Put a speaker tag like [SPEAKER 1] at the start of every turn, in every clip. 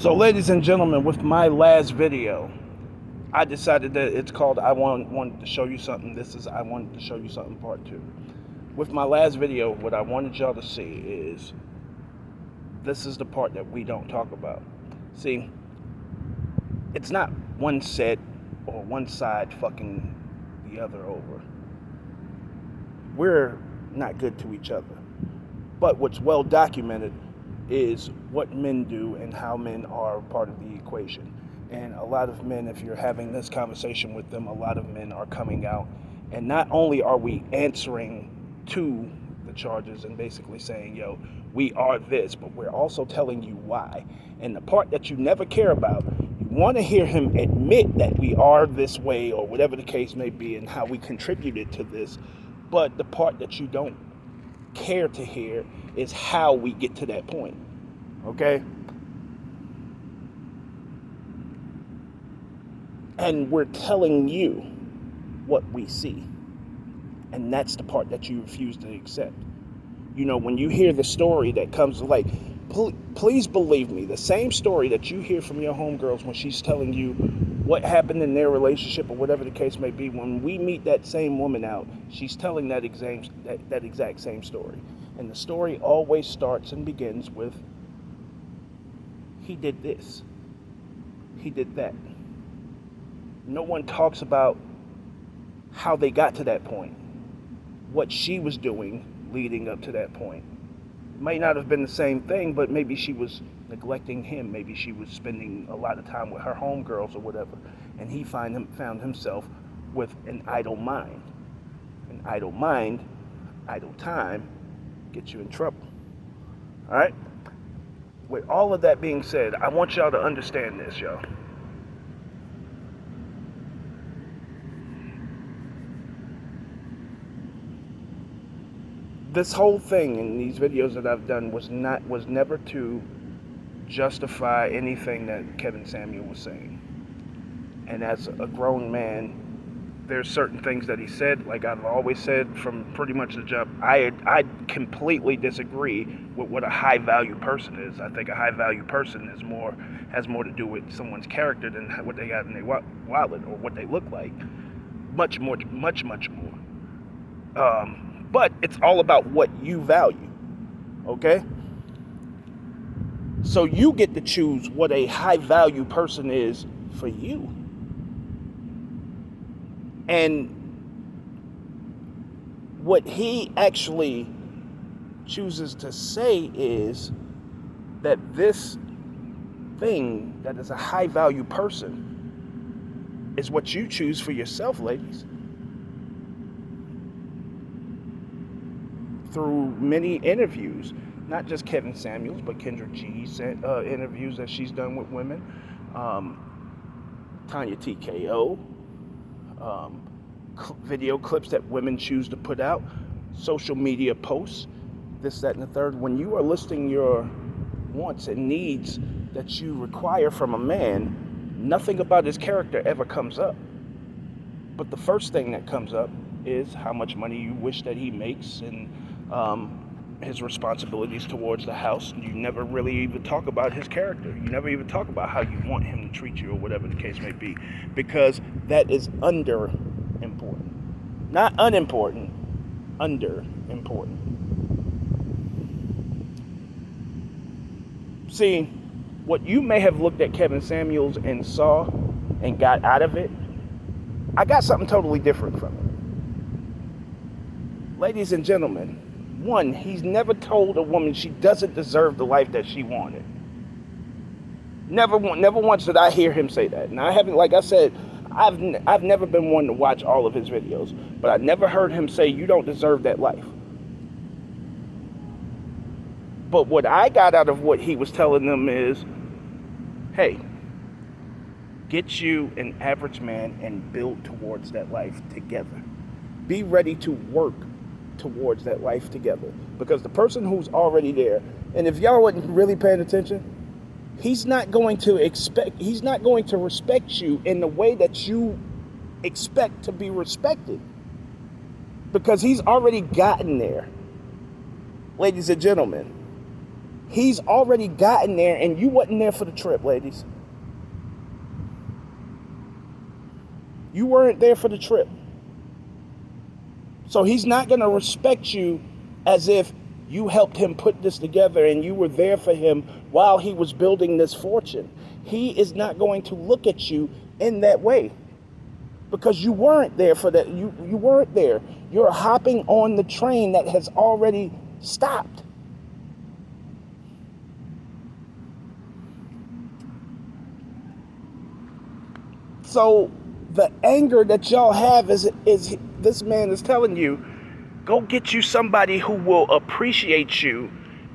[SPEAKER 1] So, ladies and gentlemen, with my last video, I decided that it's called wanted to show you something. This is I wanted to show you something part 2. With my last video, what I wanted y'all to see is this is the part that we don't talk about. See, it's not one set or one side fucking the other over. We're not good to each other. But what's well documented is what men do and how men are part of the equation. And a lot of men, if you're having this conversation with them, a lot of men are coming out. And not only are we answering to the charges and basically saying, yo, we are this, but we're also telling you why. And the part that you never care about, you want to hear him admit that we are this way or whatever the case may be and how we contributed to this. But the part that you don't care to hear is how we get to that point. Okay? And we're telling you what we see. And that's the part that you refuse to accept. You know, when you hear the story that comes, like, please believe me, the same story that you hear from your homegirls when she's telling you what happened in their relationship or whatever the case may be, when we meet that same woman out, she's telling that exact same story. And the story always starts and begins with, he did this, he did that. No one talks about how they got to that point, what she was doing leading up to that point. It might not have been the same thing, but maybe she was neglecting him. Maybe she was spending a lot of time with her homegirls or whatever. And he found himself with an idle mind. An idle mind, idle time, gets you in trouble. All right? With all of that being said, I want y'all to understand this, y'all. This whole thing in these videos that I've done was never to justify anything that Kevin Samuel was saying. And as a grown man, there's certain things that he said, like I've always said from pretty much the jump, I completely disagree with what a high value person is. I think a high value person has more to do with someone's character than what they got in their wallet or what they look like. Much more. But it's all about what you value, okay? So you get to choose what a high value person is for you. And what he actually chooses to say is that this thing that is a high value person is what you choose for yourself, ladies. Through many interviews, not just Kevin Samuels, but Kendra G's interviews that she's done with women, Tanya TKO, video clips that women choose to put out, social media posts, this, that, and the third. When you are listing your wants and needs that you require from a man, nothing about his character ever comes up. But the first thing that comes up is how much money you wish that he makes and his responsibilities towards the house. You never really even talk about his character. You never even talk about how you want him to treat you or whatever the case may be, because that is under important. Not unimportant, under important. See, what you may have looked at Kevin Samuels and saw and got out of it, I got something totally different from it. Ladies and gentlemen, one, he's never told a woman she doesn't deserve the life that she wanted. Never once did I hear him say that. And I haven't, like I said, I've never been one to watch all of his videos, but I never heard him say you don't deserve that life. But what I got out of what he was telling them is, hey, get you an average man and build towards that life together. Be ready to work towards that life together, because the person who's already there, and if y'all wasn't really paying attention, he's not going to respect you in the way that you expect to be respected, because he's already gotten there. Ladies and gentlemen, He's already gotten there, and you wasn't there for the trip, ladies. You weren't there for the trip. So he's not going to respect you as if you helped him put this together and you were there for him while he was building this fortune. He is not going to look at you in that way because you weren't there for that. You weren't there. You're hopping on the train that has already stopped. So the anger that y'all have is this man is telling you, go get you somebody who will appreciate you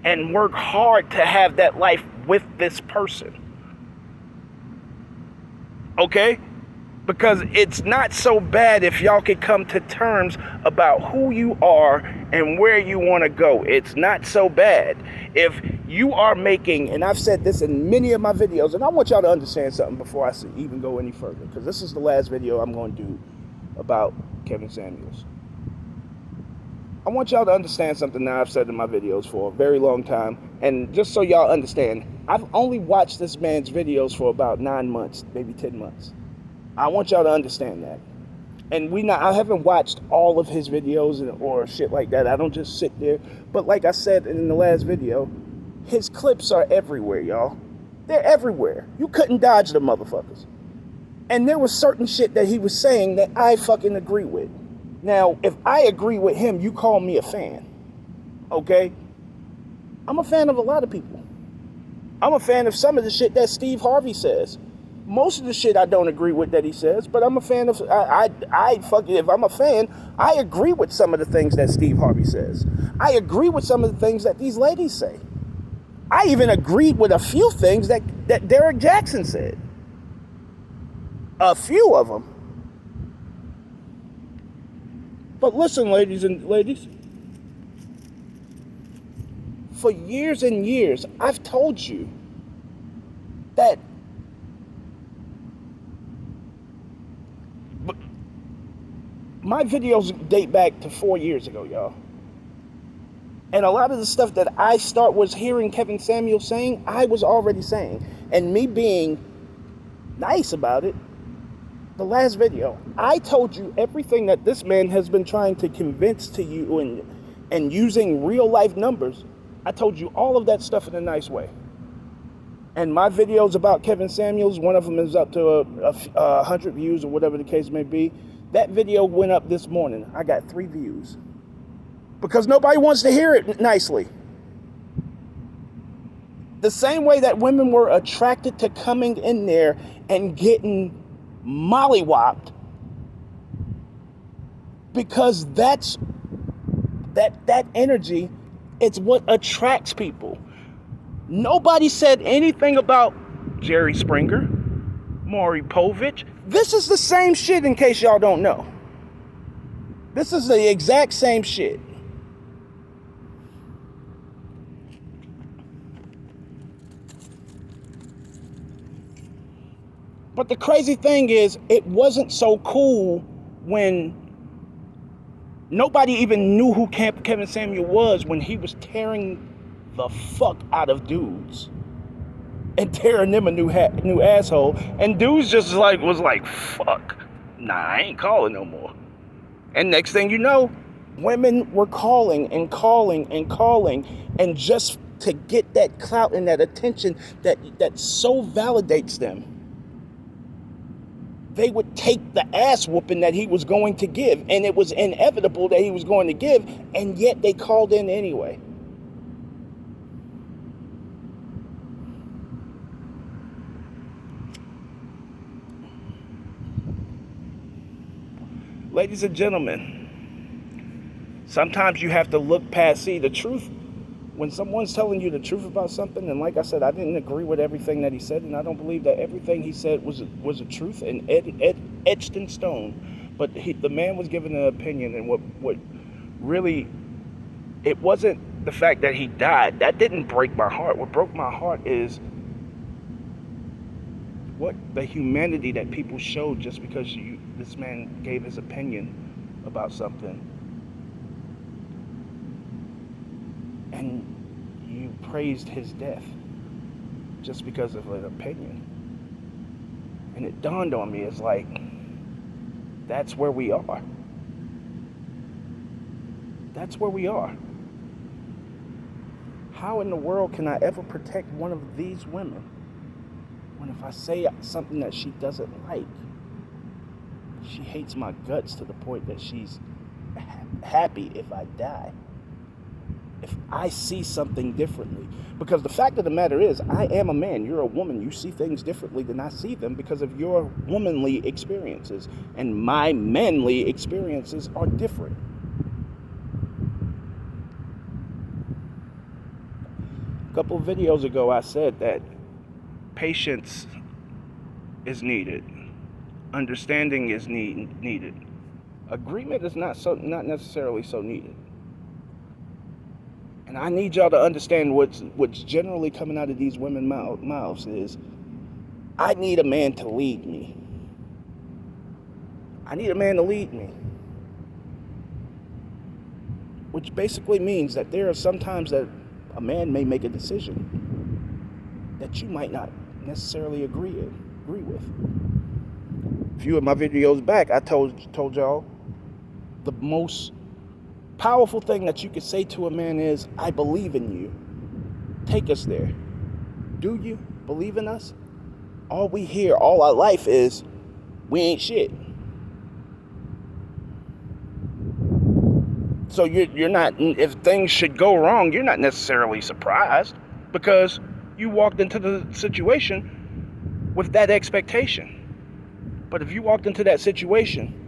[SPEAKER 1] and work hard to have that life with this person. Okay? Because it's not so bad if y'all could come to terms about who you are and where you want to go. It's not so bad. If you are making, and I've said this in many of my videos, and I want y'all to understand something before I even go any further, because this is the last video I'm going to do about Kevin Samuels. I want y'all to understand something that I've said in my videos for a very long time, and just so y'all understand, I've only watched this man's videos for about 9 months, maybe 10 months. I want y'all to understand that. And I haven't watched all of his videos or shit like that. I don't just sit there. But like I said in the last video, his clips are everywhere, y'all. They're everywhere. You couldn't dodge the motherfuckers. And there was certain shit that he was saying that I fucking agree with. Now, if I agree with him, you call me a fan. Okay? I'm a fan of a lot of people. I'm a fan of some of the shit that Steve Harvey says. Most of the shit I don't agree with that he says, but I'm a fan of, if I'm a fan, I agree with some of the things that Steve Harvey says. I agree with some of the things that these ladies say. I even agreed with a few things that Derek Jackson said. A few of them. But listen, ladies, for years and years, I've told you that my videos date back to 4 years ago, y'all. And a lot of the stuff that I was hearing Kevin Samuels saying, I was already saying. And me being nice about it, the last video, I told you everything that this man has been trying to convince to you and using real life numbers. I told you all of that stuff in a nice way. And my videos about Kevin Samuels, one of them is up to 100 views or whatever the case may be. That video went up this morning. I got 3 views. Because nobody wants to hear it nicely. The same way that women were attracted to coming in there and getting mollywopped. Because that energy, it's what attracts people. Nobody said anything about Jerry Springer, Maury Povich. This is the same shit, in case y'all don't know. This is the exact same shit. But the crazy thing is, it wasn't so cool when nobody even knew who Kevin Samuel was when he was tearing the fuck out of dudes. And tearing them a new asshole. And dudes just was like, fuck. Nah, I ain't calling no more. And next thing you know, women were calling. And just to get that clout and that attention that so validates them, they would take the ass whooping that he was going to give. And it was inevitable that he was going to give. And yet they called in anyway. Ladies and gentlemen, sometimes you have to look past, see the truth. When someone's telling you the truth about something, and like I said, I didn't agree with everything that he said, and I don't believe that everything he said was a truth and etched in stone. But the man was given an opinion, and what really, it wasn't the fact that he died. That didn't break my heart. What broke my heart is what the humanity that people showed just because this man gave his opinion about something. And you praised his death just because of an opinion. And it dawned on me, it's like, that's where we are. That's where we are. How in the world can I ever protect one of these women when if I say something that she doesn't like, she hates my guts to the point that she's happy if I die? If I see something differently. Because the fact of the matter is, I am a man, you're a woman. You see things differently than I see them because of your womanly experiences. And my manly experiences are different. A couple of videos ago, I said that patience is needed. Understanding is needed. Agreement is not necessarily so needed. And I need y'all to understand what's generally coming out of these women's mouths is, I need a man to lead me. I need a man to lead me. Which basically means that there are some times that a man may make a decision that you might not necessarily agree with. A few of my videos back, I told y'all the most powerful thing that you could say to a man is, I believe in you. Take us there. Do you believe in us? All we hear all our life is, we ain't shit. So you're not, if things should go wrong, you're not necessarily surprised because you walked into the situation with that expectation. But if you walked into that situation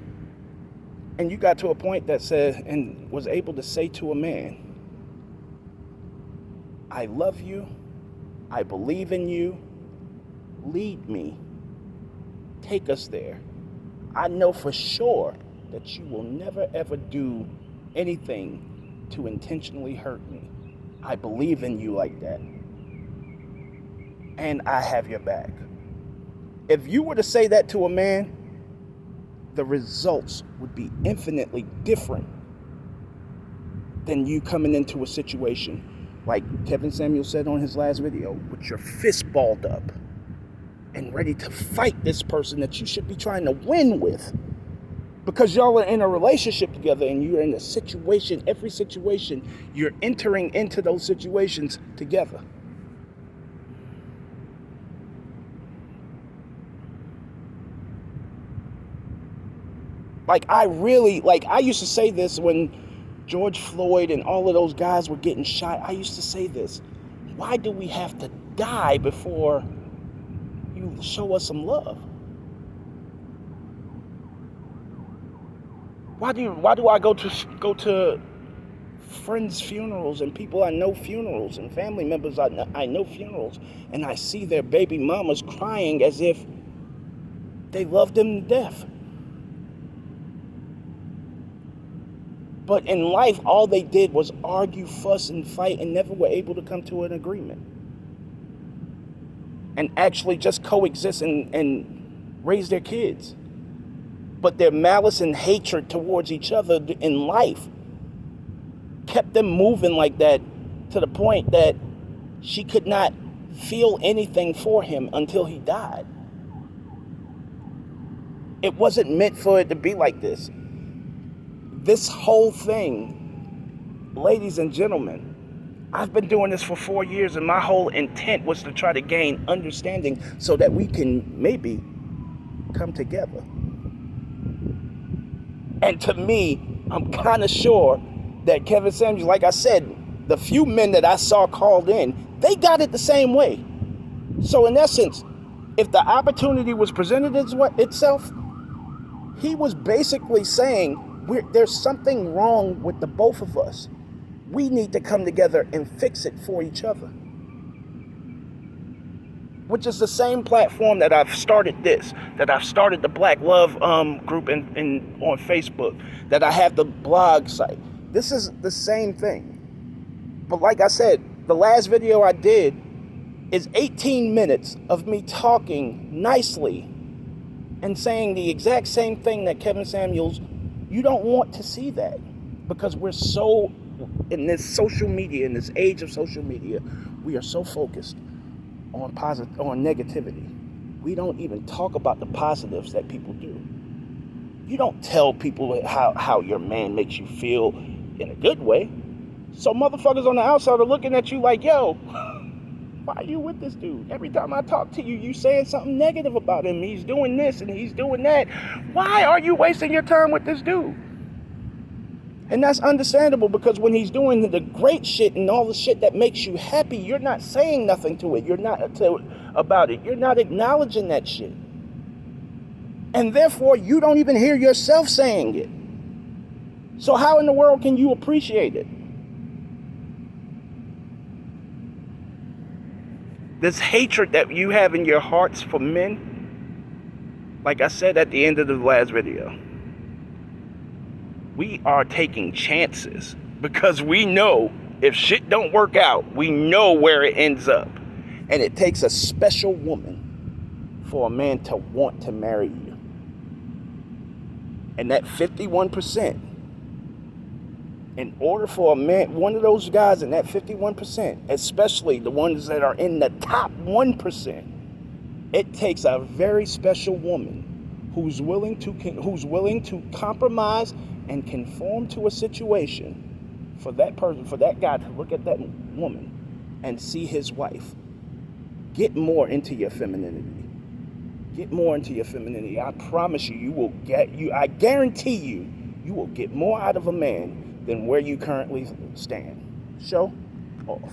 [SPEAKER 1] and you got to a point that said and was able to say to a man, I love you, I believe in you, lead me, take us there. I know for sure that you will never ever do anything to intentionally hurt me. I believe in you like that. And I have your back. If you were to say that to a man, the results would be infinitely different than you coming into a situation like Kevin Samuel said on his last video, with your fist balled up and ready to fight this person that you should be trying to win with. Because y'all are in a relationship together and you're in a situation, every situation, you're entering into those situations together. I used to say this when George Floyd and all of those guys were getting shot. I used to say this, why do we have to die before you show us some love? Why do I go to friends' funerals and people I know funerals and family members I know funerals, and I see their baby mamas crying as if they loved them to death? But in life, all they did was argue, fuss, and fight, and never were able to come to an agreement and actually just coexist and raise their kids. But their malice and hatred towards each other in life kept them moving like that, to the point that she could not feel anything for him until he died. It wasn't meant for it to be like this. This whole thing, ladies and gentlemen, I've been doing this for 4 years, and my whole intent was to try to gain understanding so that we can maybe come together. And to me, I'm kind of sure that Kevin Samuels, like I said, the few men that I saw called in, they got it the same way. So in essence, if the opportunity was presented itself, he was basically saying, there's something wrong with the both of us. We need to come together and fix it for each other. Which is the same platform that I've started the Black Love group on Facebook, that I have the blog site. This is the same thing. But like I said, the last video I did is 18 minutes of me talking nicely and saying the exact same thing that Kevin Samuels, you don't want to see that, because we're so in this social media, in this age of social media, we are so focused on negativity. We don't even talk about the positives that people do. You don't tell people how your man makes you feel in a good way. So motherfuckers on the outside are looking at you like, yo, why are you with this dude? Every time I talk to you, you saying something negative about him. He's doing this and he's doing that. Why are you wasting your time with this dude? And that's understandable, because when he's doing the great shit and all the shit that makes you happy, you're not saying nothing to it. You're not about it. You're not acknowledging that shit. And therefore, you don't even hear yourself saying it. So how in the world can you appreciate it? This hatred that you have in your hearts for men, like I said at the end of the last video, we are taking chances because we know if shit don't work out, we know where it ends up. And it takes a special woman for a man to want to marry you. And that 51%, in order for a man, one of those guys in that 51%, especially the ones that are in the top 1%, it takes a very special woman who's willing to compromise and conform to a situation for that person, for that guy to look at that woman and see his wife. Get more into your femininity. Get more into your femininity. I promise you, I guarantee you will get more out of a man than where you currently stand. Show off.